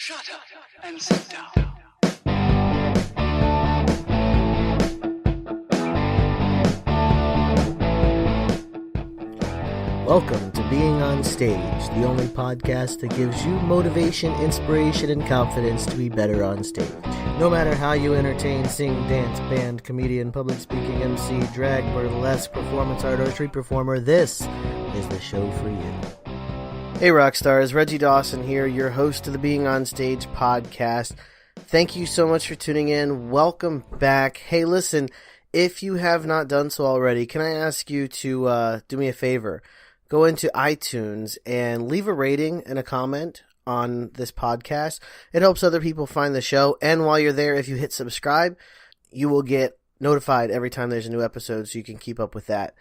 Shut up and sit down. Welcome to Being on Stage, the only podcast that gives you motivation, inspiration, and confidence to be better on stage. No matter how you entertain, sing, dance, band, comedian, public speaking, MC, drag, burlesque, performance art, or street performer, this is the show for you. Hey rock stars, Reggie Dawson here, your host of the Being on Stage podcast. Thank you so much for tuning in. Welcome back. Hey, listen, if you have not done so already, can I ask you to do me a favor? Go into iTunes and leave a rating and a comment on this podcast. It helps other people find the show. And while you're there, if you hit subscribe, you will get notified every time there's a new episode so you can keep up with that.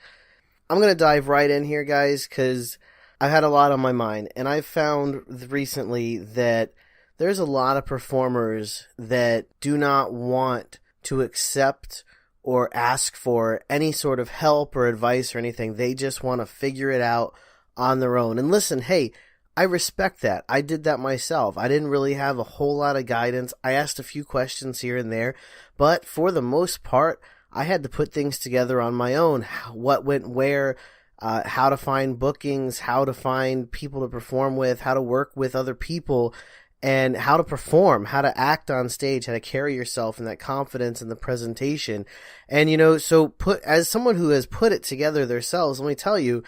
I'm going to dive right in here, guys, because I've had a lot on my mind. And I've found recently that there's a lot of performers that do not want to accept or ask for any sort of help or advice or anything. They just want to figure it out on their own. And listen, hey, I respect that. I did that myself. I didn't really have a whole lot of guidance. I asked a few questions here and there, but for the most part, I had to put things together on my own. What went where, how to find bookings, how to find people to perform with, how to work with other people, and how to perform, how to act on stage, how to carry yourself and that confidence in the presentation. And, so as someone who has put it together themselves, let me tell you,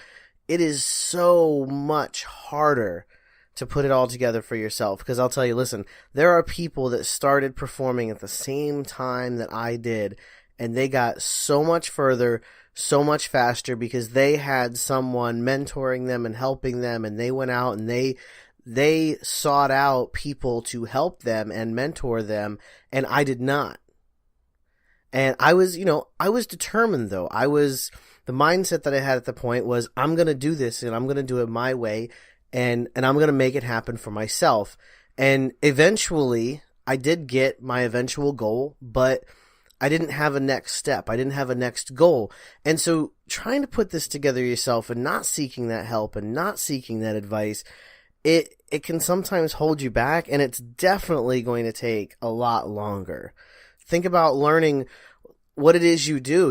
it is so much harder to put it all together for yourself. Because I'll tell you, listen, there are people that started performing at the same time that I did, and they got so much further, so much faster because they had someone mentoring them and helping them, and they went out and they sought out people to help them and mentor them, and I did not. And I was determined though. The mindset that I had at the point was, I'm going to do this and I'm going to do it my way, and I'm going to make it happen for myself. And eventually I did get my eventual goal, but I didn't have a next step. I didn't have a next goal. And so trying to put this together yourself and not seeking that help and not seeking that advice, it can sometimes hold you back, and it's definitely going to take a lot longer. Think about learning what it is you do.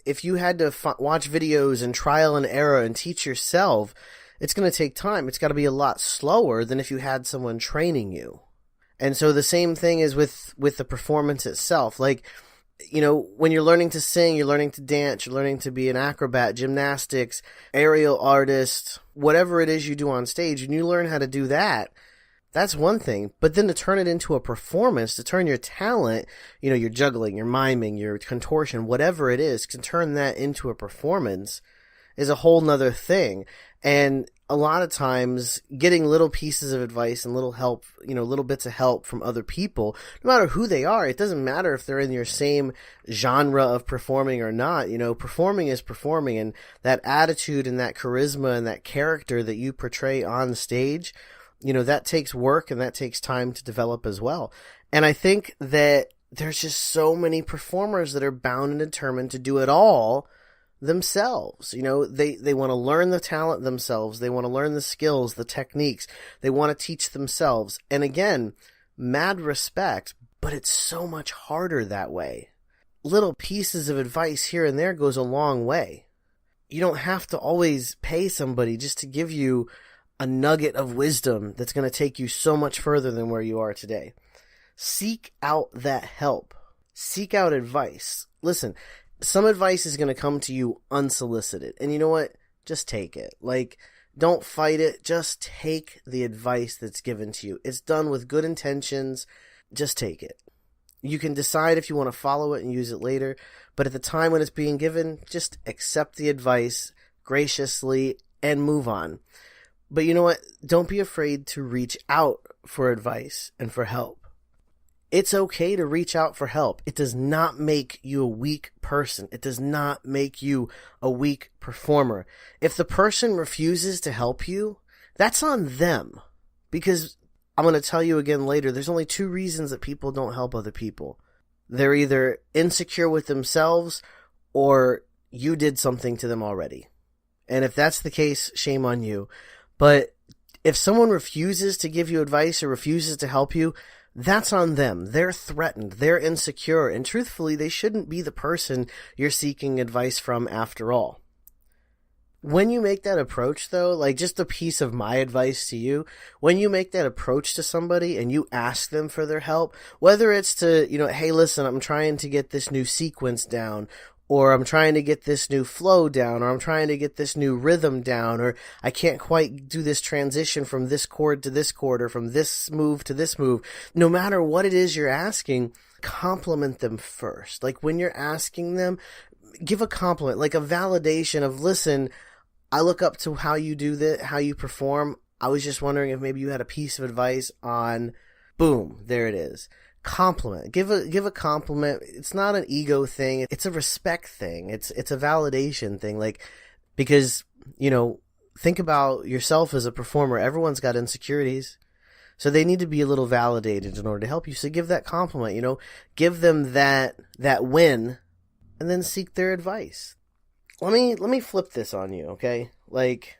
If you had to watch videos and trial and error and teach yourself, it's going to take time. It's got to be a lot slower than if you had someone training you. And so the same thing is with the performance itself. Like, when you're learning to sing, you're learning to dance, you're learning to be an acrobat, gymnastics, aerial artist, whatever it is you do on stage, and you learn how to do that, that's one thing. But then to turn it into a performance, to turn your talent, your juggling, your miming, your contortion, whatever it is, to turn that into a performance is a whole nother thing. And a lot of times getting little pieces of advice and little help, little bits of help from other people, no matter who they are, it doesn't matter if they're in your same genre of performing or not. Performing is performing, and that attitude and that charisma and that character that you portray on stage, that takes work and that takes time to develop as well. And I think that there's just so many performers that are bound and determined to do it all themselves. They want to learn the talent themselves. They want to learn the skills, the techniques. They want to teach themselves. And again, mad respect, but it's so much harder that way. Little pieces of advice here and there goes a long way. You don't have to always pay somebody just to give you a nugget of wisdom that's going to take you so much further than where you are today. Seek out that help. Seek out advice. Listen, some advice is going to come to you unsolicited. And you know what? Just take it. Don't fight it. Just take the advice that's given to you. It's done with good intentions. Just take it. You can decide if you want to follow it and use it later. But at the time when it's being given, just accept the advice graciously and move on. But you know what? Don't be afraid to reach out for advice and for help. It's okay to reach out for help. It does not make you a weak person. It does not make you a weak performer. If the person refuses to help you, that's on them. Because I'm going to tell you again later, there's only two reasons that people don't help other people. They're either insecure with themselves or you did something to them already. And if that's the case, shame on you. But If someone refuses to give you advice or refuses to help you, that's on them. They're threatened. They're insecure. And truthfully, they shouldn't be the person you're seeking advice from after all. When you make that approach, though, like just a piece of my advice to you, when you make that approach to somebody and you ask them for their help, whether it's to, hey, listen, I'm trying to get this new sequence down, or I'm trying to get this new flow down, or I'm trying to get this new rhythm down, or I can't quite do this transition from this chord to this chord, or from this move to this move. No matter what it is you're asking, compliment them first. Like when you're asking them, give a compliment, like a validation of, listen, I look up to how you do that, how you perform. I was just wondering if maybe you had a piece of advice on, boom, there it is. Compliment. Give a compliment. It's not an ego thing. It's a respect thing. It's a validation thing. Like, because, think about yourself as a performer. Everyone's got insecurities. So they need to be a little validated in order to help you. So give that compliment, give them that win, and then seek their advice. Let me flip this on you, okay? Like,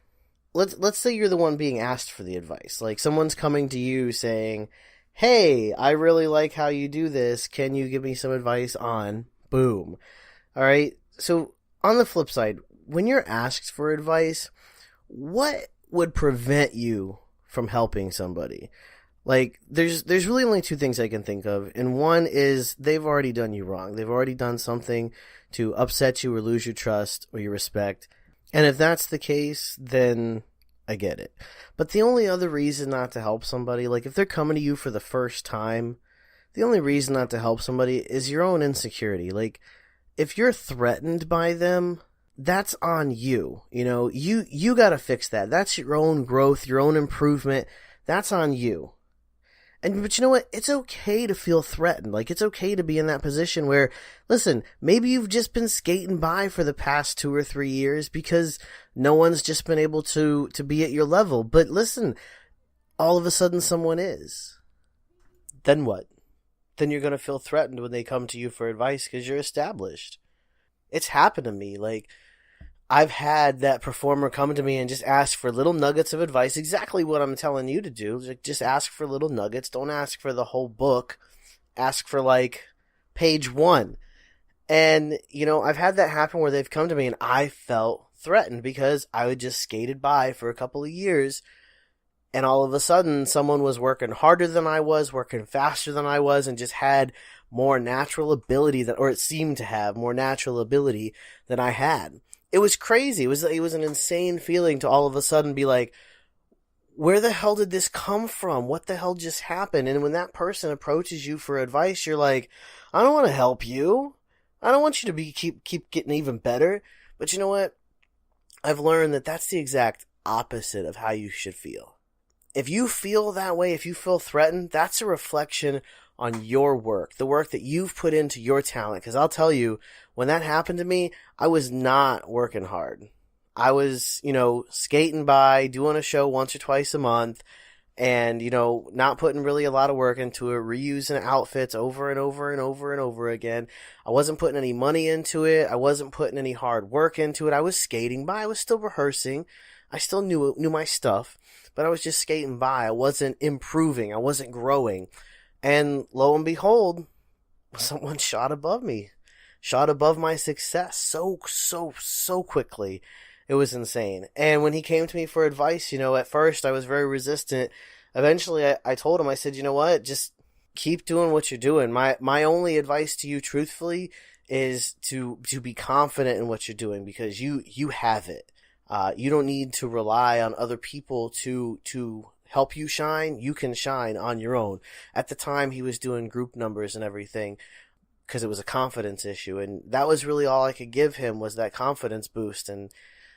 let's say you're the one being asked for the advice. Like, someone's coming to you saying, hey, I really like how you do this. Can you give me some advice on boom? All right. So on the flip side, when you're asked for advice, what would prevent you from helping somebody? Like, there's really only two things I can think of. And one is they've already done you wrong. They've already done something to upset you or lose your trust or your respect. And if that's the case, then I get it. But the only other reason not to help somebody, like if they're coming to you for the first time, the only reason not to help somebody is your own insecurity. Like, if you're threatened by them, that's on you. You got to fix that. That's your own growth, your own improvement. That's on you. But you know what? It's okay to feel threatened. Like, it's okay to be in that position where, listen, maybe you've just been skating by for the past 2 or 3 years because no one's just been able to be at your level. But listen, all of a sudden someone is. Then what? Then you're going to feel threatened when they come to you for advice because you're established. It's happened to me. Like, I've had that performer come to me and just ask for little nuggets of advice, exactly what I'm telling you to do. Like, just ask for little nuggets. Don't ask for the whole book. Ask for, like, page 1. And, I've had that happen where they've come to me and I felt threatened because I would just skated by for a couple of years. And all of a sudden, someone was working harder than I was, working faster than I was, and just had more natural ability or it seemed to have more natural ability than I had. It was crazy. It was an insane feeling to all of a sudden be like, where the hell did this come from? What the hell just happened? And when that person approaches you for advice, you're like, I don't want to help you. I don't want you to keep getting even better. But you know what? I've learned that that's the exact opposite of how you should feel. If you feel that way, if you feel threatened, that's a reflection on your work, the work that you've put into your talent. Because I'll tell you, when that happened to me, I was not working hard. I was, skating by, doing a show once or twice a month, and, not putting really a lot of work into it, reusing outfits over and over and over and over again. I wasn't putting any money into it. I wasn't putting any hard work into it. I was skating by. I was still rehearsing. I still knew my stuff, but I was just skating by. I wasn't improving. I wasn't growing. And lo and behold, someone shot above me, shot above my success so quickly. It was insane. And when he came to me for advice, at first I was very resistant. Eventually I told him, I said, you know what, just keep doing what you're doing. My only advice to you, truthfully, is to be confident in what you're doing because you have it. You don't need to rely on other people to help you shine. You can shine on your own. At the time, he was doing group numbers and everything because it was a confidence issue. And that was really all I could give him was that confidence boost. And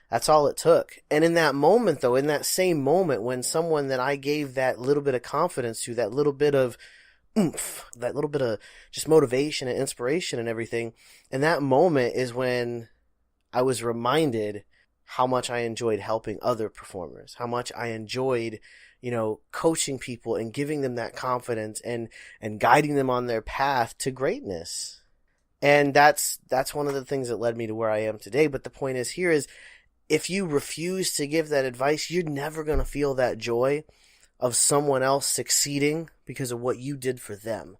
that's all it took. And in that moment, though, in that same moment when someone that I gave that little bit of confidence to, that little bit of oomph, that little bit of just motivation and inspiration and everything, in that moment is when I was reminded how much I enjoyed helping other performers, how much I enjoyed coaching people and giving them that confidence and guiding them on their path to greatness. And that's one of the things that led me to where I am today. But the point is here is if you refuse to give that advice, you're never going to feel that joy of someone else succeeding because of what you did for them.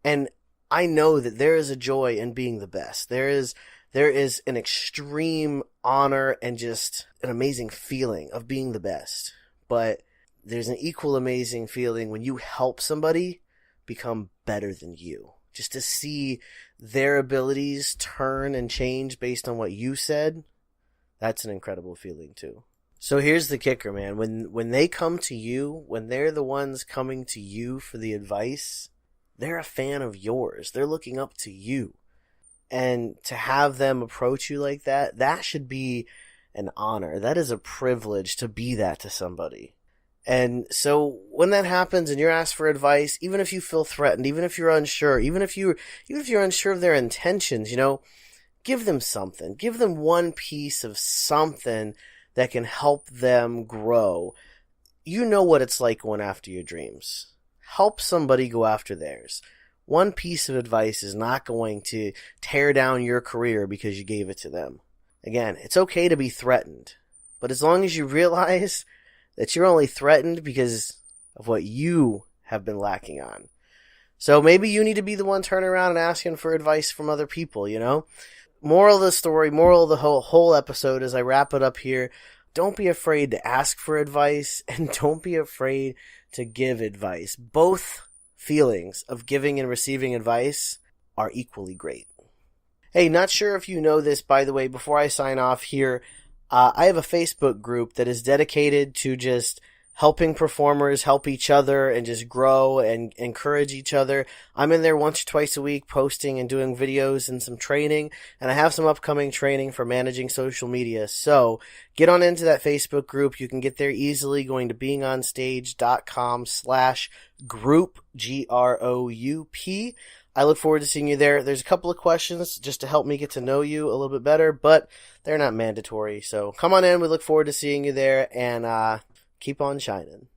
And I know that there is a joy in being the best. There is an extreme honor and just an amazing feeling of being the best. But there's an equal amazing feeling when you help somebody become better than you. Just to see their abilities turn and change based on what you said, that's an incredible feeling too. So here's the kicker, man. When they come to you, when they're the ones coming to you for the advice, they're a fan of yours. They're looking up to you. And to have them approach you like that, that should be an honor. That is a privilege to be that to somebody. And so when that happens and you're asked for advice, even if you feel threatened, even if you're unsure, even if you're unsure of their intentions, give them something. Give them one piece of something that can help them grow. You know what it's like going after your dreams. Help somebody go after theirs. One piece of advice is not going to tear down your career because you gave it to them. Again, it's okay to be threatened, but as long as you realize that you're only threatened because of what you have been lacking on. So maybe you need to be the one turning around and asking for advice from other people, Moral of the story, moral of the whole episode as I wrap it up here, don't be afraid to ask for advice and don't be afraid to give advice. Both feelings of giving and receiving advice are equally great. Hey, not sure if you know this, by the way, before I sign off here, I have a Facebook group that is dedicated to just helping performers help each other and just grow and encourage each other. I'm in there once or twice a week posting and doing videos and some training, and I have some upcoming training for managing social media. So get on into that Facebook group. You can get there easily going to beingonstage.com/group, GROUP. I look forward to seeing you there. There's a couple of questions just to help me get to know you a little bit better, but they're not mandatory. So come on in. We look forward to seeing you there, and keep on shining.